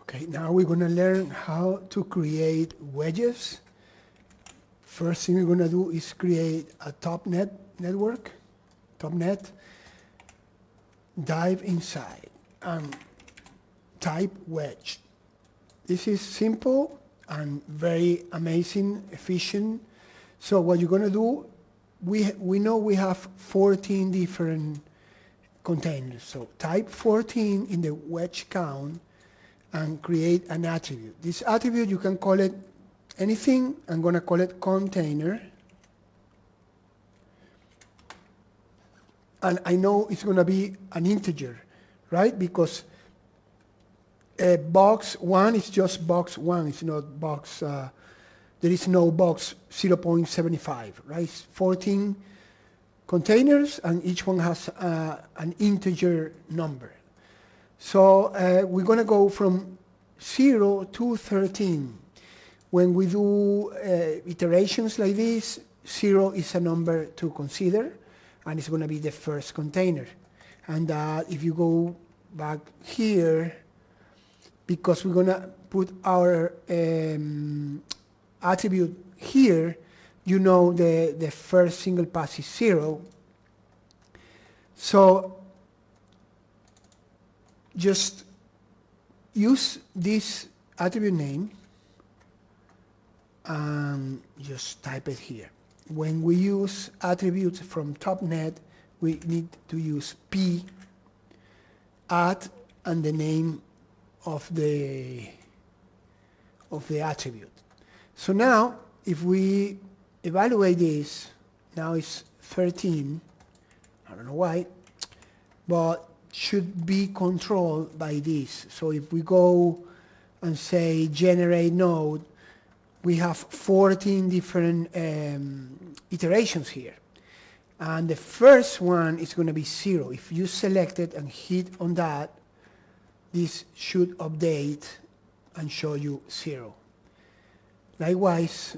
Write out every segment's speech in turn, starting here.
Okay, now we're going to learn how to create wedges. First thing we're going to do is create a topnet network, topnet, dive inside, and type wedge. This is simple and very amazing, efficient. So what you're going to do, we know we have 14 different containers. So type 14 in the wedge count and create an attribute. This attribute, you can call it anything. I'm going to call it container. And I know it's going to be an integer, right? Because box 1 is just box 1. It's not box, there is no box 0.75, right? It's 14 containers, and each one has an integer number. So we're going to go from 0 to 13. When we do iterations like this, 0 is a number to consider, and it's going to be the first container. And if you go back here, because we're going to put our attribute here, you know the first single pass is 0. So just use this attribute name and just type it here. When we use attributes from topnet, we need to use p at and the name of the attribute. So now, if we evaluate this, now it's 13. I don't know why, but should be controlled by this. So if we go and say generate node, we have 14 different iterations here. And the first one is going to be 0. If you select it and hit on that, this should update and show you 0. Likewise,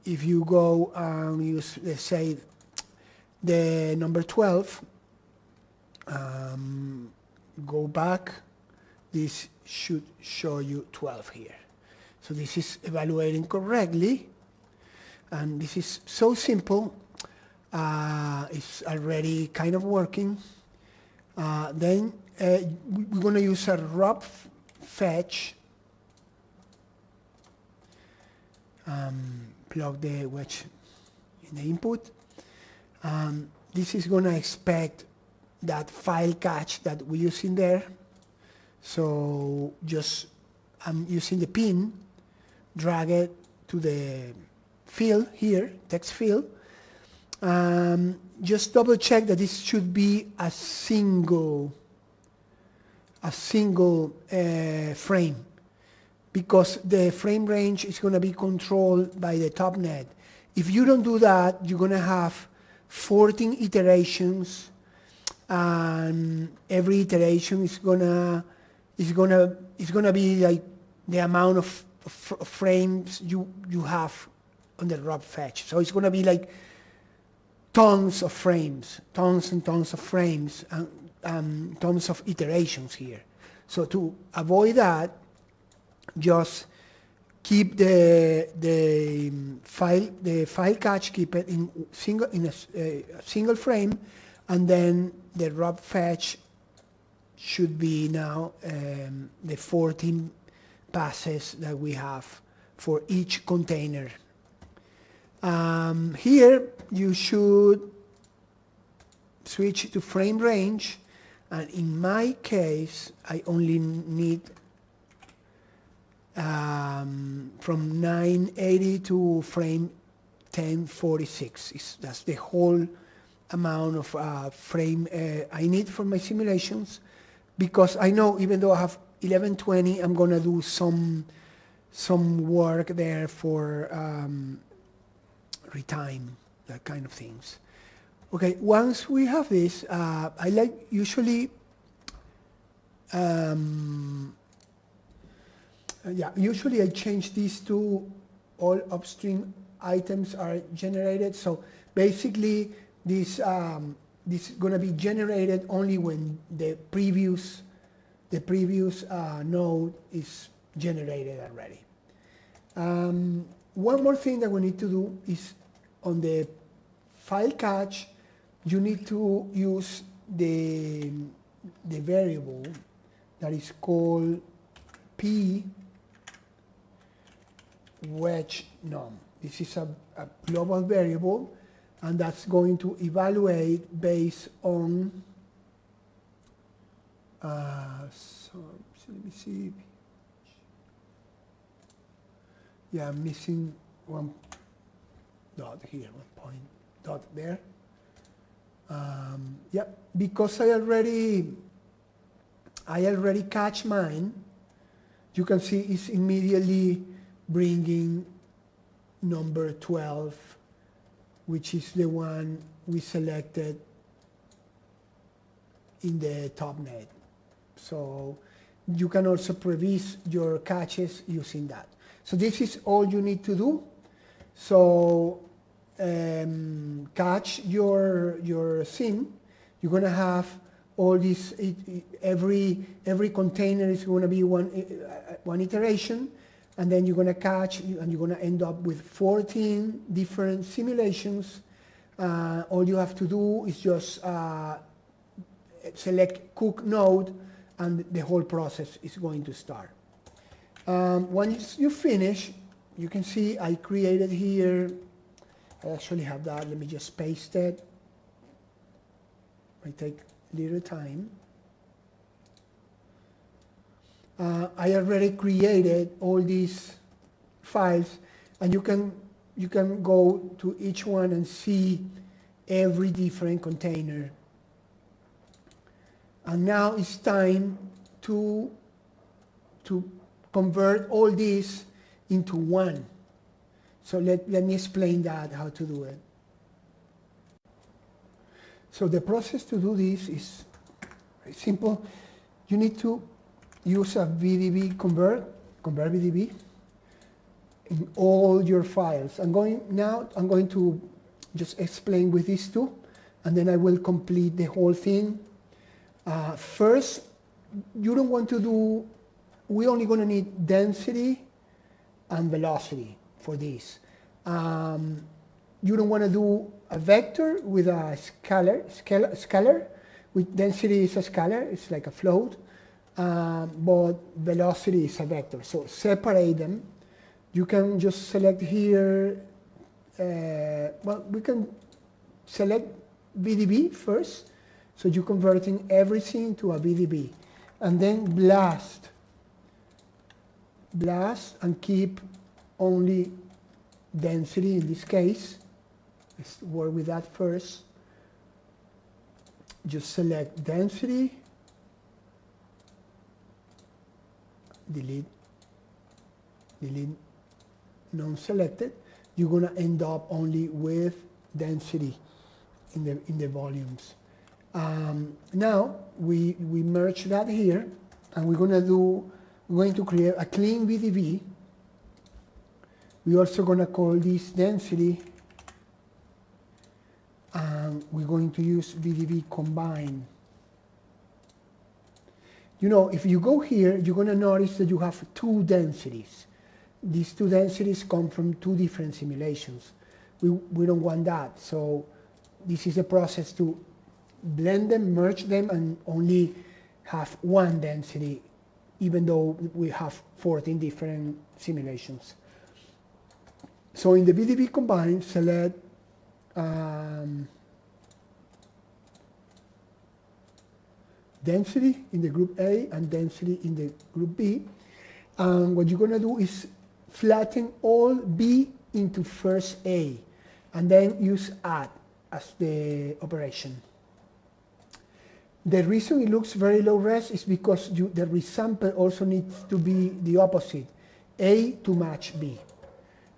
if you go and use, let's say, the number 12, go back, this should show you 12 here. So this is evaluating correctly, and this is so simple. It's already kind of working. Then we're going to use a rob fetch. Plug the wedge in the input. This is going to expect that file cache that we use in there. So just I'm using the pin, drag it to the field here, text field. Just double check that this should be a single frame, because the frame range is going to be controlled by the topnet. If you don't do that, you're going to have 14 iterations, and every iteration is gonna be like the amount of frames you have on the rob fetch. So it's gonna be like tons of frames, tons and tons of frames, and tons of iterations here. So to avoid that, just keep the file cache, keep it in a single frame, and then the rob fetch should be now the 14 passes that we have for each container. Here you should switch to frame range, and in my case I only need from 980 to frame 1046. That's the whole amount of frame I need for my simulations, because I know even though I have 1120, I'm going to do some work there for retime, that kind of things. Okay, once we have this, I like usually usually I change these to all upstream items are generated. So basically this is going to be generated only when the previous node is generated already. One more thing that we need to do is on the file catch, you need to use the variable that is called p wedged num. This is a global variable, and that's going to evaluate based on so let me see. Yeah, I'm missing one dot here, 1 point dot there. Yep, because I already catch mine. You can see it's immediately bringing number 12, which is the one we selected in the top net. So you can also previs your catches using that. So this is all you need to do. So catch your sim. You're going to have all this, every container is going to be one iteration, and then you're going to catch, and you're going to end up with 14 different simulations. All you have to do is just select cook node, and the whole process is going to start. Once you finish, you can see I created here, I actually have that, let me just paste it. I take a little time. I already created all these files, and you can go to each one and see every different container. And now it's time to convert all this into one. So let me explain that, how to do it. So the process to do this is very simple. You need to use a VDB convert VDB in all your files. I'm going to just explain with these two, and then I will complete the whole thing. First, you don't want to do, we're only going to need density and velocity for this. You don't want to do a vector with a scalar. With density is a scalar, it's like a float, but velocity is a vector. So separate them. You can just select here, well, we can select VDB first. So you're converting everything to a VDB. And then blast and keep only density in this case. Let's work with that first. Just select density, delete non-selected. You're going to end up only with density in the volumes. Now we merge that here, and we're going to create a clean VDB. We're also going to call this density, and we're going to use VDB combine. You know, if you go here, you're going to notice that you have two densities. These two densities come from two different simulations. We don't want that, so this is a process to blend them, merge them, and only have one density, even though we have 14 different simulations. So in the VDB combine, select density in the group A and density in the group B. And what you're going to do is flatten all B into first A, and then use add as the operation. The reason it looks very low res is because the resample also needs to be the opposite, A to match B.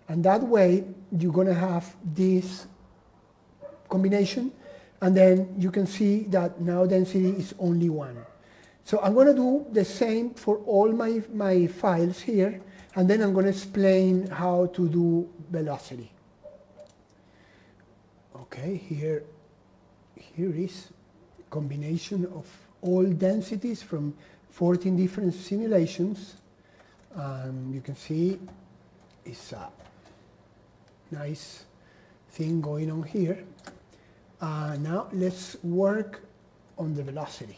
And that way, you're going to have this combination, and then you can see that now density is only one. So I'm going to do the same for all my files here, and then I'm going to explain how to do velocity. Okay, here is combination of all densities from 14 different simulations. You can see it's a nice thing going on here. Now let's work on the velocity.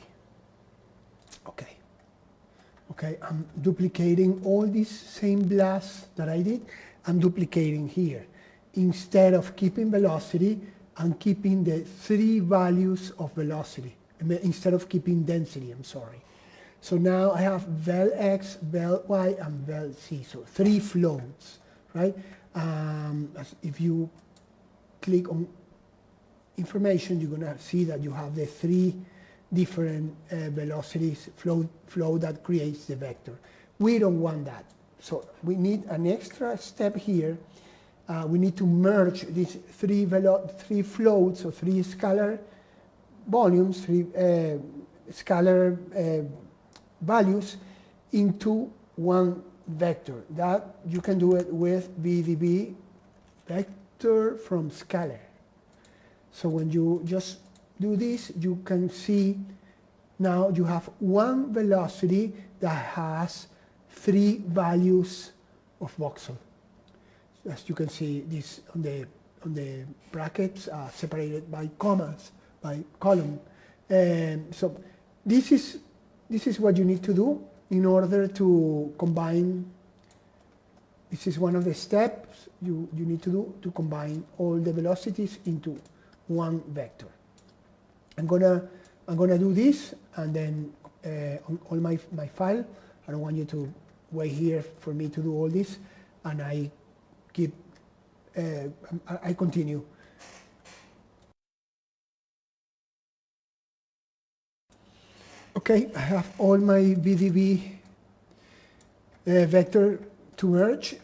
Okay, I'm duplicating all these same blasts that I did. I'm duplicating here. Instead of keeping velocity, I'm keeping the 3 values of velocity. Instead of keeping density, I'm sorry. So now I have vel x, vel y, and vel z. So 3 floats, right? If you click on information, you're going to see that you have the 3 different velocities flow that creates the vector. We don't want that. So we need an extra step here. We need to merge these 3 floats, or 3 scalar volumes, 3 scalar values into one vector. That you can do it with VDB vector from scalar. So when you just do this, you can see now you have one velocity that has 3 values of voxel. As you can see, this on the brackets separated by commas, by column. So this is what you need to do in order to combine. This is one of the steps you need to do to combine all the velocities into one vector. I'm gonna do this, and then on all my file, I don't want you to wait here for me to do all this, and I continue. Okay, I have all my VDB vector to merge.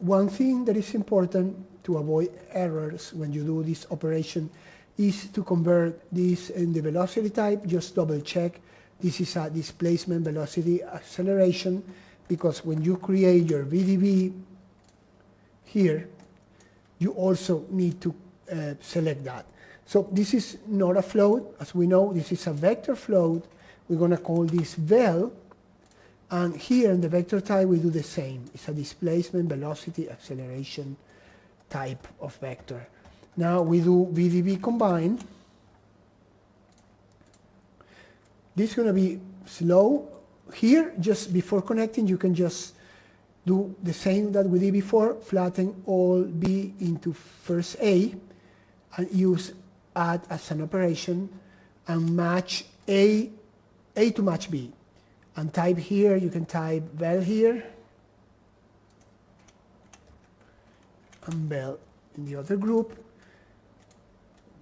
One thing that is important to avoid errors when you do this operation is to convert this in the velocity type. Just double check. This is a displacement velocity acceleration, because when you create your VDB here, you also need to select that. So this is not a float, as we know. This is a vector float. We're going to call this vel, and here in the vector type we do the same. It's a displacement velocity acceleration type of vector. Now we do VDB combine. This is going to be slow. Here, just before connecting, you can just do the same that we did before, flatten all B into first A, and use add as an operation, and match A to match B. And type here, you can type vel here, and vel in the other group.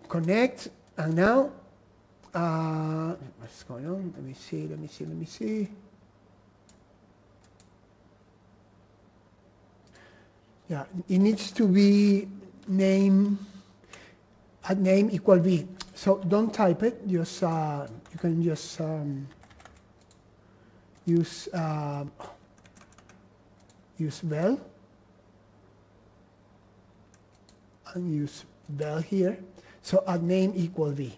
Connect, and now, what's going on? Let me see. Yeah, it needs to be name equal B. So don't type it, just, you can just use vel, and use vel here. So add name equal V.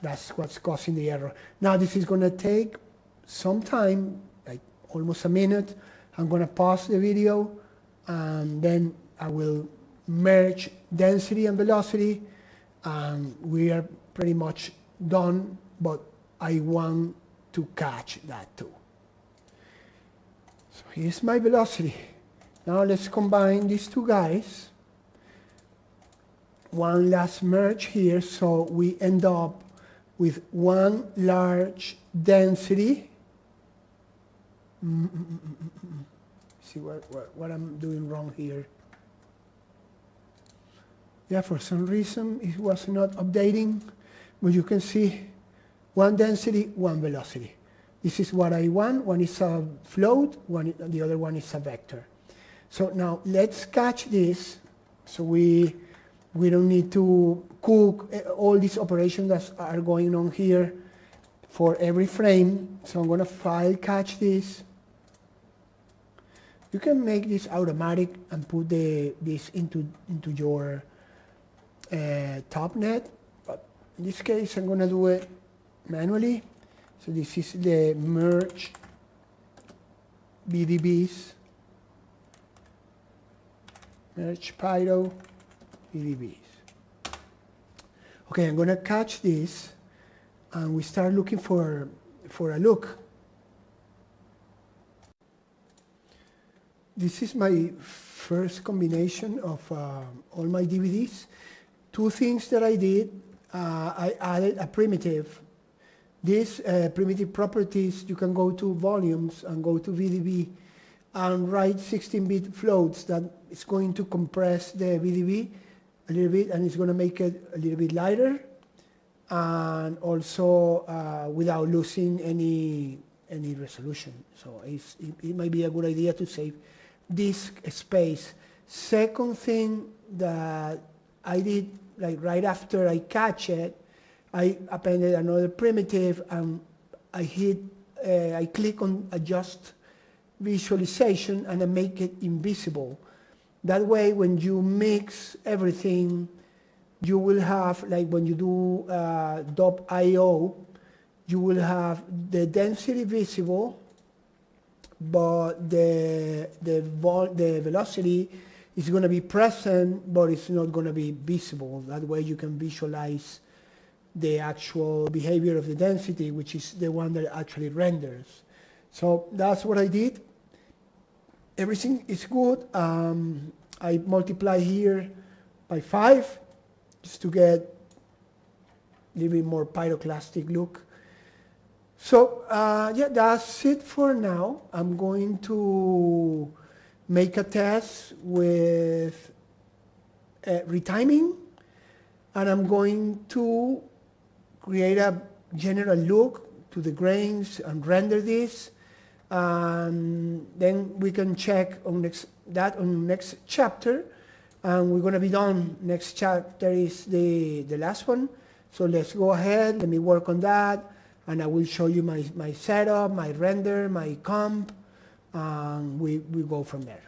That's what's causing the error. Now this is going to take some time, like almost a minute. I'm going to pause the video, and then I will merge density and velocity, and we are pretty much done, but I want to catch that too. So here's my velocity. Now let's combine these two guys. One last merge here, so we end up with one large density. See what I'm doing wrong here. Yeah, for some reason it was not updating, but you can see one density, one velocity. This is what I want. One is a float, the other one is a vector. So now let's catch this, so we don't need to cook all these operations that are going on here for every frame. So I'm going to file catch this. You can make this automatic and put this into your top net, but in this case I'm going to do it manually. So this is the merge VDBs merge Pyro VDBs. Okay, I'm going to catch this, and we start looking for a look. This is my first combination of all my DVDs. Two things that I did. I added a primitive. This primitive properties, you can go to volumes and go to VDB and write 16-bit floats that is going to compress the VDB a little bit, and it's going to make it a little bit lighter, and also without losing any resolution. So it might be a good idea to save disk space. Second thing that I did, like right after I catch it, I appended another primitive, and I click on adjust visualization, and I make it invisible. That way, when you mix everything, you will have, like when you do .io, you will have the density visible, but the velocity is going to be present, but it's not going to be visible. That way you can visualize the actual behavior of the density, which is the one that actually renders. So that's what I did. Everything is good. I multiply here by 5 just to get a little bit more pyroclastic look. So yeah, that's it for now. I'm going to make a test with retiming, and I'm going to create a general look to the grains and render this, and then we can check on that on next chapter, and we're going to be done. Next chapter is the last one, so let's go ahead, let me work on that, and I will show you my setup, my render, my comp, and we go from there.